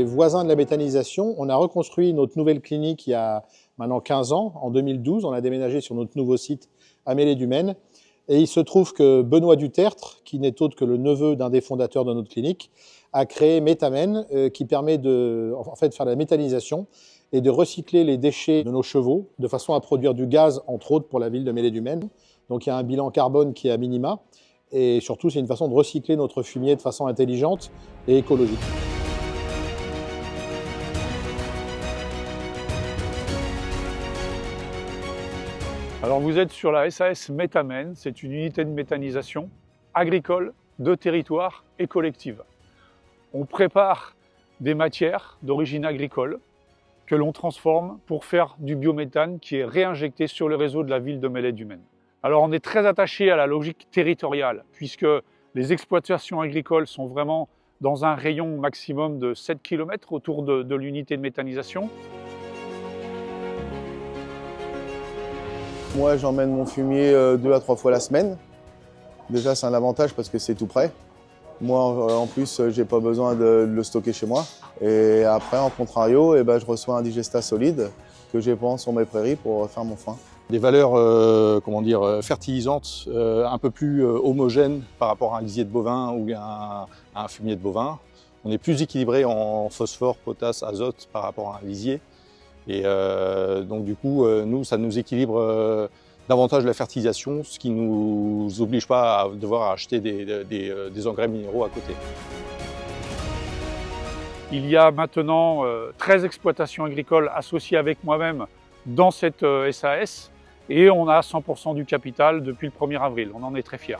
voisins de la méthanisation. On a reconstruit notre nouvelle clinique il y a maintenant 15 ans, en 2012. On a déménagé sur notre nouveau site à Mélé-du-Maine. Et il se trouve que Benoît Dutertre, qui n'est autre que le neveu d'un des fondateurs de notre clinique, a créé Méthamen, qui permet de faire la méthanisation et de recycler les déchets de nos chevaux de façon à produire du gaz, entre autres pour la ville de Mélé-du-Maine. Donc il y a un bilan carbone qui est à minima. Et surtout, c'est une façon de recycler notre fumier de façon intelligente et écologique. Alors vous êtes sur la SAS Méthamen, c'est une unité de méthanisation agricole, de territoire et collective. On prépare des matières d'origine agricole que l'on transforme pour faire du biométhane qui est réinjecté sur le réseau de la ville de Mélé-du-Maine. Alors on est très attaché à la logique territoriale puisque les exploitations agricoles sont vraiment dans un rayon maximum de 7 km autour de l'unité de méthanisation. Moi, j'emmène mon fumier 2 à 3 fois la semaine. Déjà, c'est un avantage parce que c'est tout prêt. Moi, en plus, j'ai pas besoin de le stocker chez moi. Et après, en contrario, je reçois un digestat solide que j'épand sur mes prairies pour faire mon foin. Des valeurs fertilisantes un peu plus homogènes par rapport à un lisier de bovin ou à un fumier de bovin. On est plus équilibré en phosphore, potasse, azote par rapport à un lisier. Et donc du coup, nous, ça nous équilibre davantage la fertilisation, ce qui ne nous oblige pas à devoir acheter des engrais minéraux à côté. Il y a maintenant 13 exploitations agricoles associées avec moi-même dans cette SAS et on a 100% du capital depuis le 1er avril. On en est très fiers.